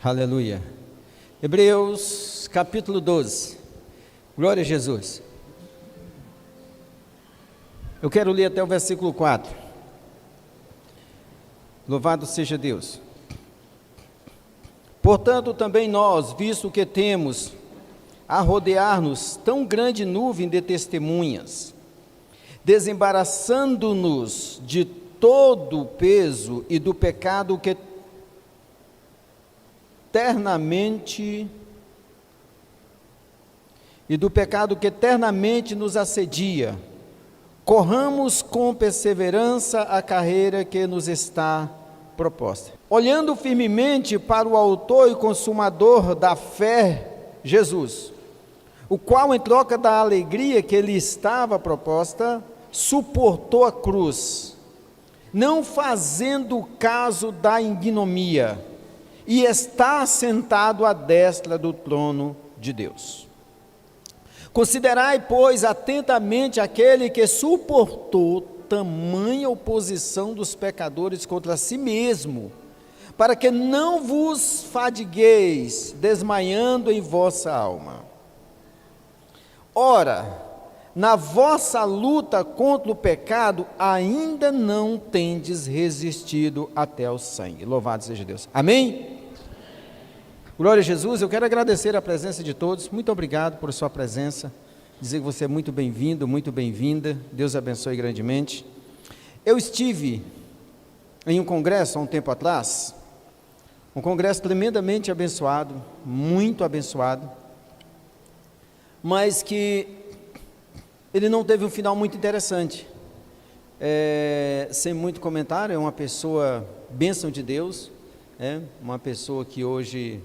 Aleluia. Hebreus capítulo 12. Glória a Jesus. Eu quero ler até o versículo 4. Louvado seja Deus. Portanto, também nós, visto que temos a rodear-nos tão grande nuvem de testemunhas, desembaraçando-nos de todo o peso e do pecado que eternamente nos assedia, corramos com perseverança a carreira que nos está proposta, olhando firmemente para o autor e consumador da fé, Jesus, o qual, em troca da alegria que lhe estava proposta, suportou a cruz, não fazendo caso da ignomínia, e está sentado à destra do trono de Deus. Considerai, pois, atentamente aquele que suportou tamanha oposição dos pecadores contra si mesmo, para que não vos fadigueis, desmaiando em vossa alma. Ora, na vossa luta contra o pecado, ainda não tendes resistido até o sangue. Louvado seja Deus. Amém? Glória a Jesus. Eu quero agradecer a presença de todos. Muito obrigado por sua presença. Dizer que você é muito bem-vindo, muito bem-vinda. Deus abençoe grandemente. Eu estive em um congresso há um tempo atrás, um congresso tremendamente abençoado, muito abençoado, mas que ele não teve um final muito interessante. Sem muito comentário, é uma pessoa bênção de Deus, uma pessoa que hoje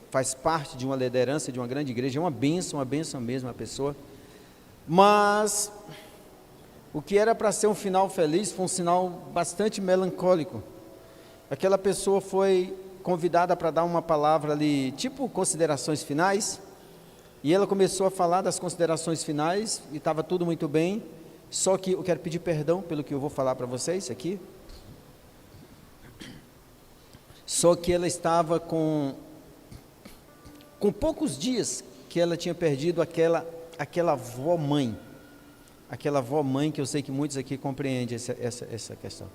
faz parte de uma liderança de uma grande igreja, é uma bênção mesmo a pessoa, mas o que era para ser um final feliz foi um sinal bastante melancólico. Aquela pessoa foi convidada para dar uma palavra ali, tipo considerações finais, e ela começou a falar das considerações finais, e estava tudo muito bem, só que eu quero pedir perdão pelo que eu vou falar para vocês aqui, só que ela estava com poucos dias que ela tinha perdido aquela avó-mãe, que eu sei que muitos aqui compreendem essa questão,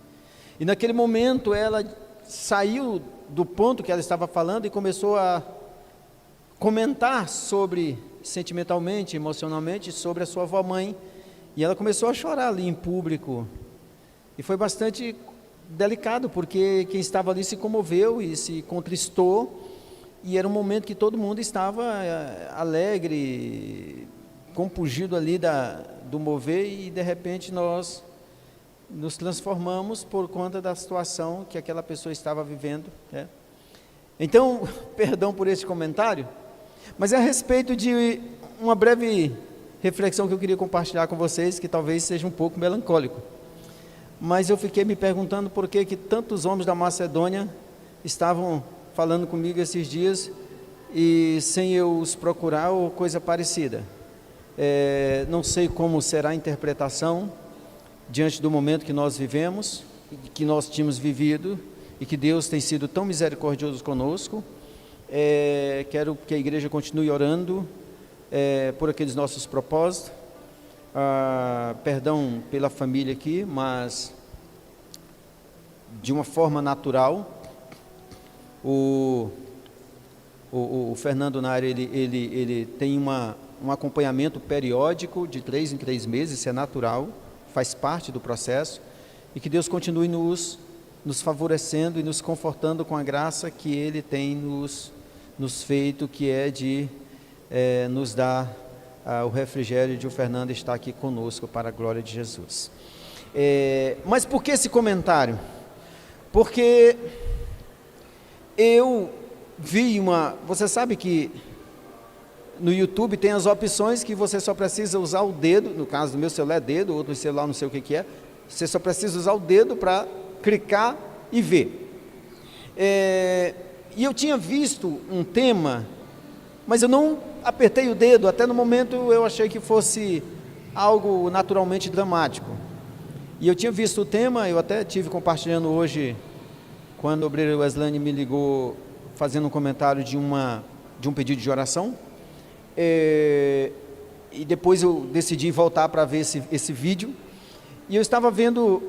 e naquele momento ela saiu do ponto que ela estava falando e começou a comentar sentimentalmente, emocionalmente, sobre a sua avó-mãe, e ela começou a chorar ali em público, e foi bastante delicado, porque quem estava ali se comoveu e se contristou, e era um momento que todo mundo estava alegre, compungido ali do mover, e de repente nós nos transformamos por conta da situação que aquela pessoa estava vivendo, Então, perdão por esse comentário, mas é a respeito de uma breve reflexão que eu queria compartilhar com vocês, que talvez seja um pouco melancólico, mas eu fiquei me perguntando por que tantos homens da Macedônia estavam falando comigo esses dias, e sem eu os procurar ou coisa parecida. Não sei como será a interpretação, diante do momento que nós vivemos, que nós tínhamos vivido, e que Deus tem sido tão misericordioso conosco. Quero que a igreja continue orando por aqueles nossos propósitos. Perdão pela família aqui, mas de uma forma natural, o Fernando Nari, ele tem um acompanhamento periódico de 3 em 3 meses, isso é natural, faz parte do processo, e que Deus continue nos favorecendo e nos confortando com a graça que Ele tem nos feito, que é de nos dar o refrigério de o Fernando estar aqui conosco para a glória de Jesus. Mas por que esse comentário? Porque eu vi você sabe que no YouTube tem as opções que você só precisa usar o dedo, no caso do meu celular é dedo, outro celular não sei o que é, você só precisa usar o dedo para clicar e ver. E eu tinha visto um tema, mas eu não apertei o dedo, até no momento eu achei que fosse algo naturalmente dramático. E eu tinha visto o tema, eu até tive compartilhando hoje quando o obreiro Weslane me ligou fazendo um comentário de um pedido de oração, e depois eu decidi voltar para ver esse vídeo, e eu estava vendo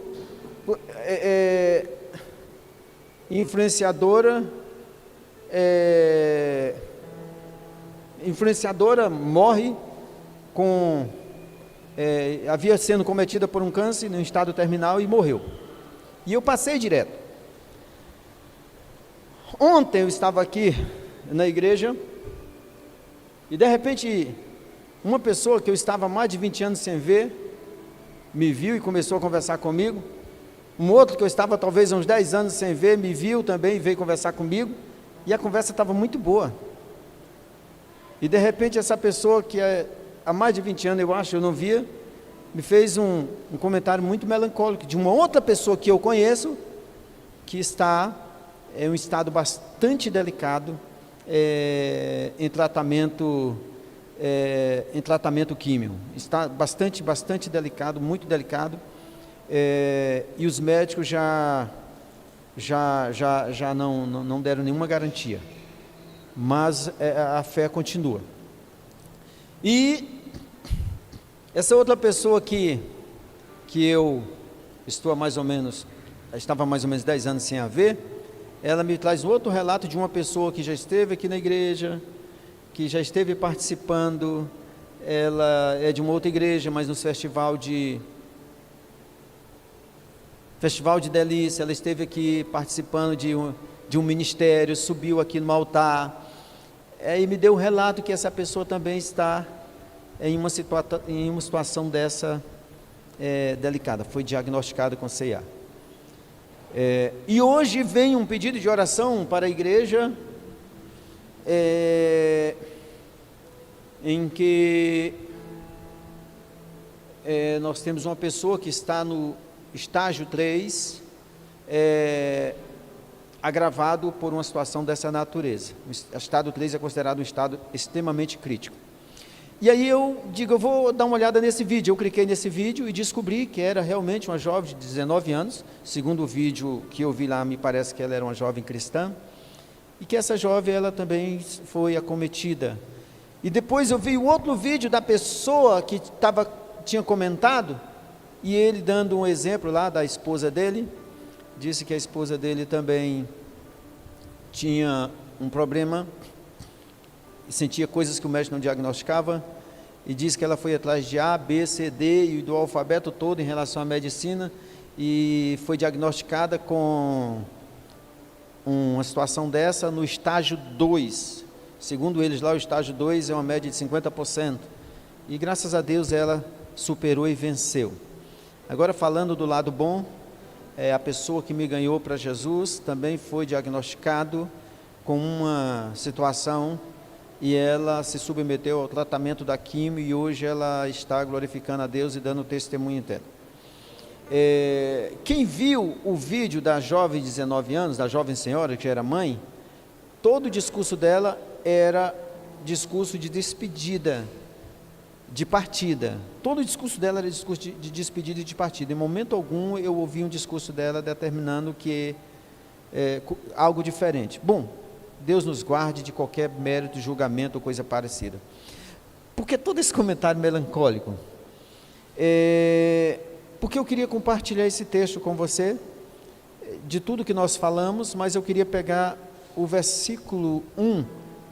influenciadora morre havia sendo cometida por um câncer no estado terminal e morreu. E eu passei direto. Ontem eu estava aqui na igreja e de repente uma pessoa que eu estava há mais de 20 anos sem ver me viu e começou a conversar comigo. Um outro que eu estava talvez há uns 10 anos sem ver me viu também e veio conversar comigo, e a conversa estava muito boa. E de repente essa pessoa que há mais de 20 anos eu não via, me fez um comentário muito melancólico de uma outra pessoa que eu conheço, que está em um estado bastante delicado, em tratamento químio. Está bastante delicado, muito delicado, e os médicos já não deram nenhuma garantia, mas a fé continua. E essa outra pessoa que eu estava mais ou menos 10 anos sem a ver, ela me traz outro relato de uma pessoa que já esteve aqui na igreja, que já esteve participando. Ela é de uma outra igreja, mas no festival de delícia, ela esteve aqui participando de um ministério, subiu aqui no altar, e me deu um relato que essa pessoa também está em uma situação dessa delicada, foi diagnosticada com CA. E hoje vem um pedido de oração para a igreja, em que nós temos uma pessoa que está no estágio 3, agravado por uma situação dessa natureza. O estado 3 é considerado um estado extremamente crítico. E aí eu digo, eu vou dar uma olhada nesse vídeo. Eu cliquei nesse vídeo e descobri que era realmente uma jovem de 19 anos, segundo o vídeo que eu vi lá, me parece que ela era uma jovem cristã, e que essa jovem, ela também foi acometida. E depois eu vi o outro vídeo da pessoa que tinha comentado, e ele dando um exemplo lá da esposa dele, disse que a esposa dele também tinha um problema, sentia coisas que o médico não diagnosticava, e disse que ela foi atrás de A, B, C, D e do alfabeto todo em relação à medicina, e foi diagnosticada com uma situação dessa no estágio 2. Segundo eles lá, o estágio 2 é uma média de 50%, e graças a Deus ela superou e venceu. Agora, falando do lado bom, a pessoa que me ganhou para Jesus também foi diagnosticado com uma situação, e ela se submeteu ao tratamento da quimio, e hoje ela está glorificando a Deus e dando testemunho interno. Quem viu o vídeo da jovem de 19 anos, da jovem senhora que era mãe, todo o discurso dela era discurso de despedida, de partida. Todo o discurso dela era discurso de despedida e de partida. Em momento algum eu ouvi um discurso dela determinando que algo diferente. Bom, Deus nos guarde de qualquer mérito, julgamento ou coisa parecida. Por que todo esse comentário melancólico? Porque eu queria compartilhar esse texto com você, de tudo que nós falamos, mas eu queria pegar o versículo 1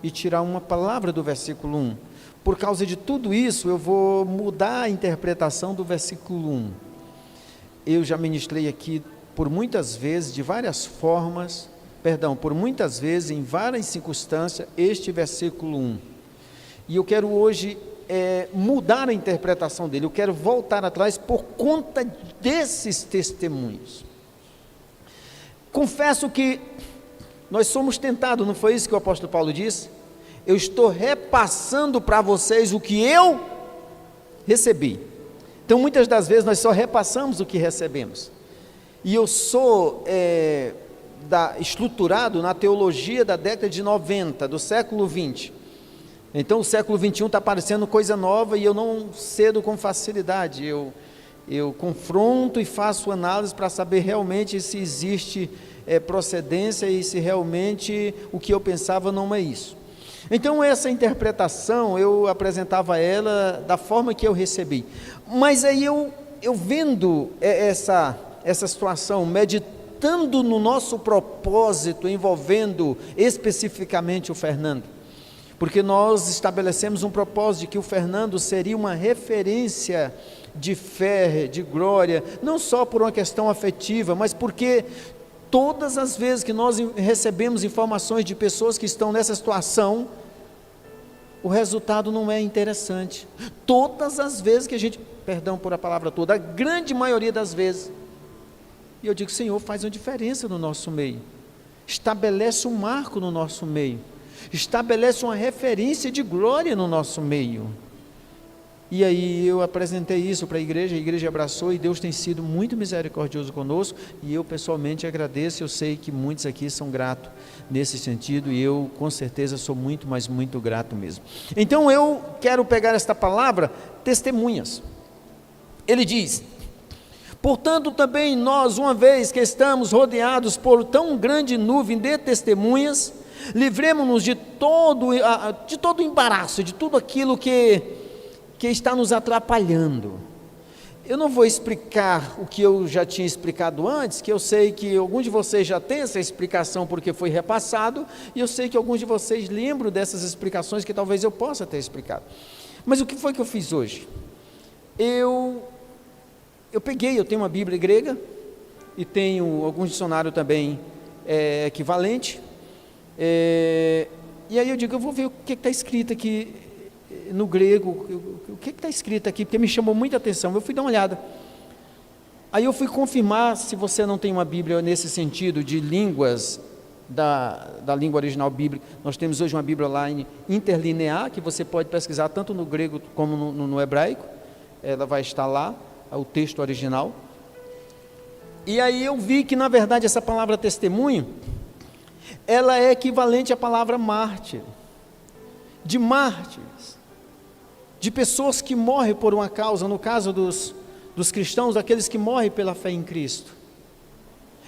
e tirar uma palavra do versículo 1. Por causa de tudo isso, eu vou mudar a interpretação do versículo 1. Eu já ministrei aqui por muitas vezes, de várias formas, por muitas vezes, em várias circunstâncias, este versículo 1. E eu quero hoje mudar a interpretação dele, eu quero voltar atrás por conta desses testemunhos. Confesso que nós somos tentados, não foi isso que o apóstolo Paulo disse? Eu estou repassando para vocês o que eu recebi. Então, muitas das vezes, nós só repassamos o que recebemos. E eu sou estruturado na teologia da década de 90, do século 20. Então, o século 21 está parecendo coisa nova e eu não cedo com facilidade. eu confronto e faço análise para saber realmente se existe procedência e se realmente o que eu pensava não é isso. Então essa interpretação eu apresentava ela da forma que eu recebi, mas aí eu vendo essa situação, meditando no nosso propósito, envolvendo especificamente o Fernando, porque nós estabelecemos um propósito de que o Fernando seria uma referência de fé, de glória, não só por uma questão afetiva, mas porque todas as vezes que nós recebemos informações de pessoas que estão nessa situação, o resultado não é interessante. Todas as vezes que a gente, perdão por a palavra toda, a grande maioria das vezes, e eu digo, Senhor, faz uma diferença no nosso meio, estabelece um marco no nosso meio, estabelece uma referência de glória no nosso meio. E aí eu apresentei isso para a igreja abraçou, e Deus tem sido muito misericordioso conosco, e eu pessoalmente agradeço. Eu sei que muitos aqui são gratos nesse sentido, e eu com certeza sou muito, mas muito grato mesmo. Então eu quero pegar esta palavra, testemunhas. Ele diz: portanto também nós, uma vez que estamos rodeados por tão grande nuvem de testemunhas, livremos-nos de todo embaraço, de tudo aquilo que está nos atrapalhando. Eu não vou explicar o que eu já tinha explicado antes, que eu sei que alguns de vocês já têm essa explicação porque foi repassado, e eu sei que alguns de vocês lembram dessas explicações que talvez eu possa ter explicado. Mas o que foi que eu fiz hoje? Eu tenho uma Bíblia grega, e tenho alguns dicionários também equivalente, e aí eu digo, eu vou ver o que está escrito aqui no grego, o que está escrito aqui, porque me chamou muita atenção. Eu fui dar uma olhada, aí eu fui confirmar. Se você não tem uma Bíblia nesse sentido de línguas, da língua original bíblica, nós temos hoje uma Bíblia online interlinear, que você pode pesquisar tanto no grego como no hebraico, ela vai estar lá, o texto original. E aí eu vi que na verdade essa palavra testemunho, ela é equivalente à palavra mártir, de mártires, de pessoas que morrem por uma causa, no caso dos cristãos, daqueles que morrem pela fé em Cristo.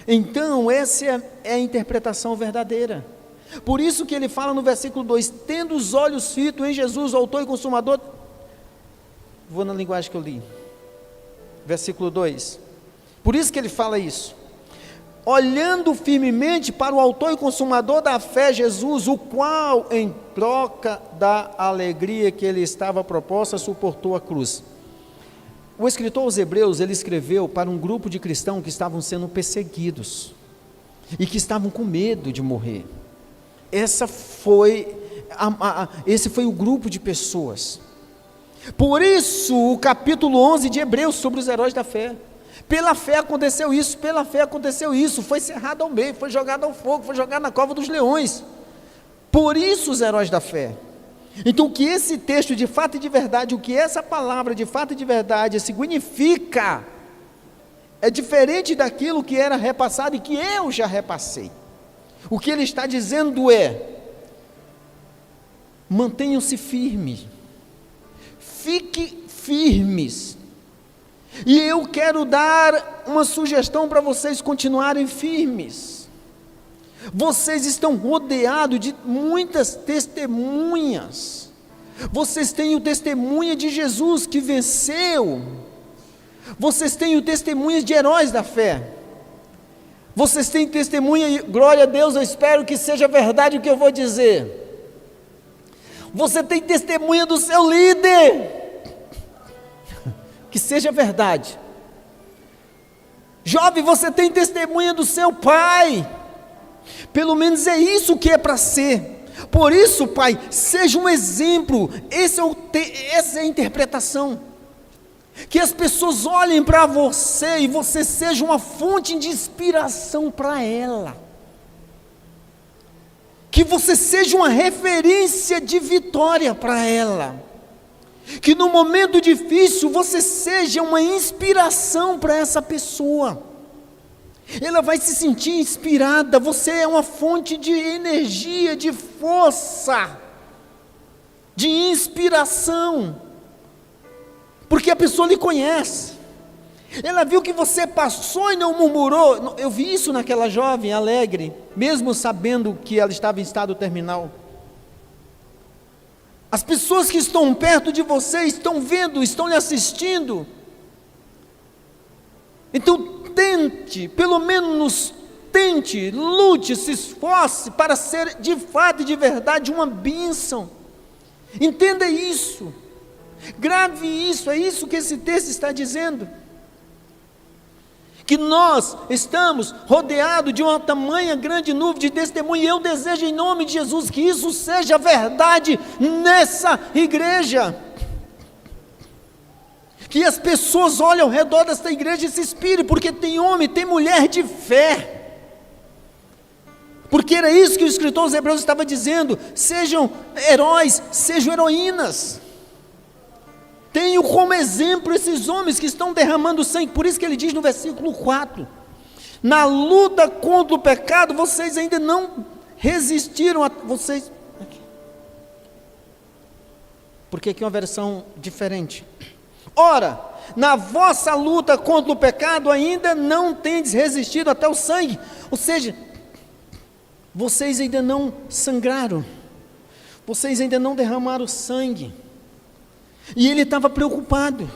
Então essa é a interpretação verdadeira. Por isso que ele fala no versículo 2, tendo os olhos fitos em Jesus, o autor e consumador, vou na linguagem que eu li, versículo 2, por isso que ele fala isso, olhando firmemente para o autor e consumador da fé, Jesus, o qual, em troca da alegria que ele estava proposta, suportou a cruz. O escritor aos Hebreus, ele escreveu para um grupo de cristãos que estavam sendo perseguidos, e que estavam com medo de morrer. Esse foi o grupo de pessoas. Por isso, o capítulo 11 de Hebreus, sobre os heróis da fé. Pela fé aconteceu isso, pela fé aconteceu isso, foi cerrado ao meio, foi jogado ao fogo, foi jogado na cova dos leões. Por isso os heróis da fé. Então o que esse texto de fato e de verdade, o que essa palavra de fato e de verdade significa, é diferente daquilo que era repassado e que eu já repassei. O que ele está dizendo é: mantenham-se firmes, fiquem firmes. E eu quero dar uma sugestão para vocês continuarem firmes. Vocês estão rodeados de muitas testemunhas. Vocês têm o testemunho de Jesus que venceu. Vocês têm o testemunho de heróis da fé. Vocês têm testemunha, glória a Deus, eu espero que seja verdade o que eu vou dizer. Você tem testemunha do seu líder. Que seja verdade. Jovem, você tem testemunha do seu pai. Pelo menos é isso que é para ser. Por isso, pai, seja um exemplo. Essa é a interpretação. Que as pessoas olhem para você e você seja uma fonte de inspiração para ela. Que você seja uma referência de vitória para ela. Que no momento difícil você seja uma inspiração para essa pessoa. Ela vai se sentir inspirada. Você é uma fonte de energia, de força, de inspiração, porque a pessoa lhe conhece. Ela viu que você passou e não murmurou. Eu vi isso naquela jovem alegre, mesmo sabendo que ela estava em estado terminal. As pessoas que estão perto de você estão vendo, estão lhe assistindo. Então tente, pelo menos tente, lute, se esforce para ser de fato e de verdade uma bênção. Entenda isso, grave isso, é isso que esse texto está dizendo. Que nós estamos rodeados de uma tamanha grande nuvem de testemunho, e eu desejo em nome de Jesus que isso seja verdade nessa igreja, que as pessoas olhem ao redor desta igreja e se inspirem, porque tem homem, tem mulher de fé, porque era isso que o escritor aos Hebreus estava dizendo: sejam heróis, sejam heroínas. Tenho como exemplo esses homens que estão derramando sangue. Por isso que ele diz no versículo 4: na luta contra o pecado, vocês ainda não resistiram a vocês. Porque aqui é uma versão diferente. Ora, na vossa luta contra o pecado, ainda não tendes resistido até o sangue. Ou seja, vocês ainda não sangraram, vocês ainda não derramaram sangue. E ele estava preocupado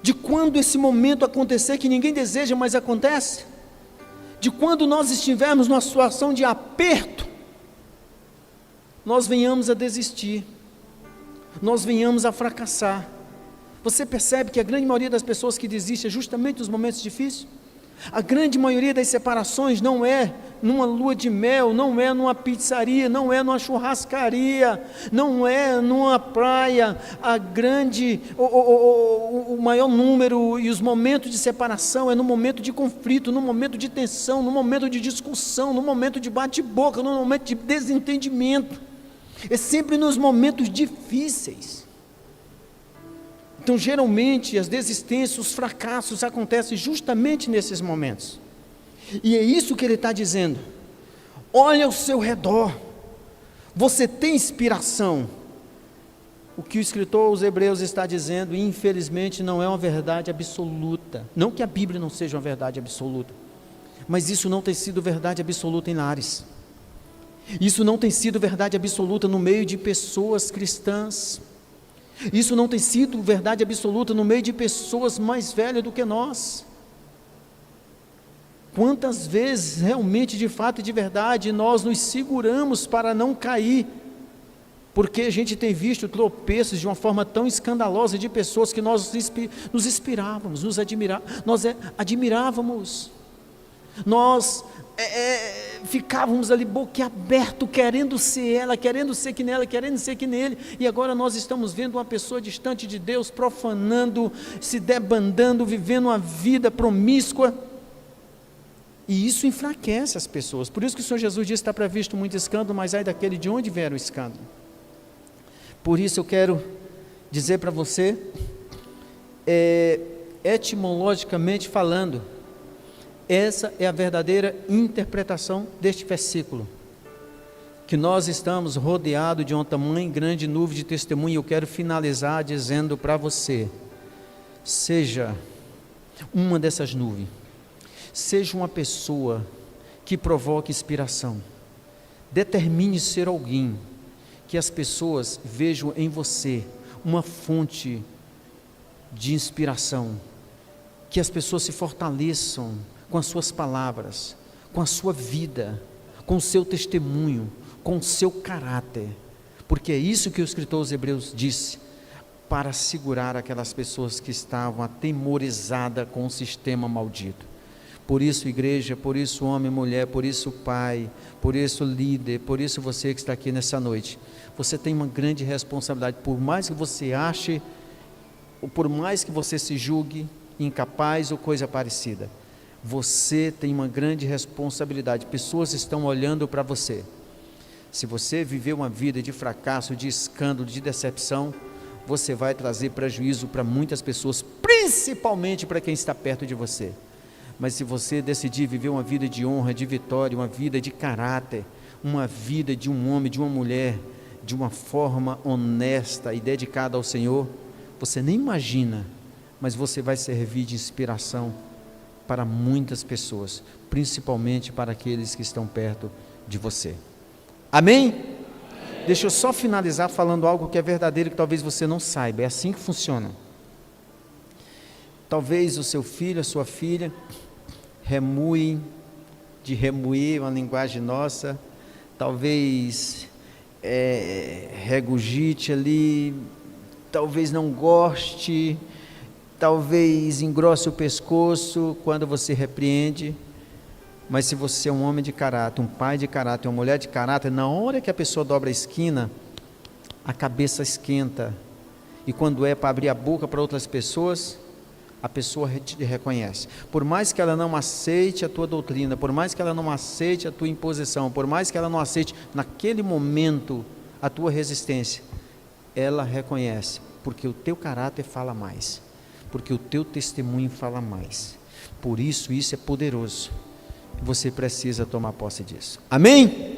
de quando esse momento acontecer, que ninguém deseja, mas acontece, de quando nós estivermos numa situação de aperto, nós venhamos a desistir, nós venhamos a fracassar. Você percebe que a grande maioria das pessoas que desistem é justamente nos momentos difíceis? A grande maioria das separações não é numa lua de mel, não é numa pizzaria, não é numa churrascaria, não é numa praia. O maior número e os momentos de separação é no momento de conflito, no momento de tensão, no momento de discussão, no momento de bate-boca, no momento de desentendimento. É sempre nos momentos difíceis. Então, geralmente, as desistências, os fracassos acontecem justamente nesses momentos. E é isso que ele está dizendo. Olha ao seu redor. Você tem inspiração. O que o escritor aos Hebreus está dizendo, infelizmente, não é uma verdade absoluta. Não que a Bíblia não seja uma verdade absoluta, mas isso não tem sido verdade absoluta em lares. Isso não tem sido verdade absoluta no meio de pessoas cristãs. Isso não tem sido verdade absoluta no meio de pessoas mais velhas do que nós. Quantas vezes, realmente, de fato e de verdade, nós nos seguramos para não cair, porque a gente tem visto tropeços de uma forma tão escandalosa de pessoas que nós nos inspirávamos, nós admirávamos, nós ficávamos ali boquiaberto, querendo ser ela, querendo ser que nela, querendo ser que nele, e agora nós estamos vendo uma pessoa distante de Deus, profanando, se debandando, vivendo uma vida promíscua, e isso enfraquece as pessoas. Por isso que o Senhor Jesus disse: está previsto muito escândalo, mas ai daquele de onde vier o escândalo. Por isso eu quero dizer para você, etimologicamente falando, essa é a verdadeira interpretação deste versículo, que nós estamos rodeados de uma tamanha grande nuvem de testemunho. E eu quero finalizar dizendo para você: seja uma dessas nuvens, seja uma pessoa que provoque inspiração, determine ser alguém que as pessoas vejam em você uma fonte de inspiração, que as pessoas se fortaleçam com as suas palavras, com a sua vida, com o seu testemunho, com o seu caráter, porque é isso que o escritor aos Hebreus disse, para segurar aquelas pessoas que estavam atemorizadas com o sistema maldito. Por isso, igreja, por isso, homem e mulher, por isso, pai, por isso, líder, por isso, você que está aqui nessa noite, você tem uma grande responsabilidade. Por mais que você ache, ou por mais que você se julgue incapaz ou coisa parecida, você tem uma grande responsabilidade. Pessoas estão olhando para você. Se você viveu uma vida de fracasso, de escândalo, de decepção, você vai trazer prejuízo para muitas pessoas, principalmente para quem está perto de você. Mas se você decidir viver uma vida de honra, de vitória, uma vida de caráter, uma vida de um homem, de uma mulher, de uma forma honesta e dedicada ao Senhor, você nem imagina mas você vai servir de inspiração para muitas pessoas, principalmente para aqueles que estão perto de você. Amém? Deixa eu só finalizar falando algo que é verdadeiro, que talvez você não saiba. É assim que funciona. Talvez o seu filho, a sua filha, remoem, de remoer, uma linguagem nossa, talvez regurgite ali, talvez não goste, talvez engrosse o pescoço quando você repreende. Mas se você é um homem de caráter, um pai de caráter, uma mulher de caráter, na hora que a pessoa dobra a esquina, a cabeça esquenta. E quando é para abrir a boca para outras pessoas, a pessoa te reconhece. Por mais que ela não aceite a tua doutrina, por mais que ela não aceite a tua imposição, por mais que ela não aceite naquele momento a tua resistência, ela reconhece, porque o teu caráter fala mais, porque o teu testemunho fala mais. Por isso é poderoso. Você precisa tomar posse disso. Amém?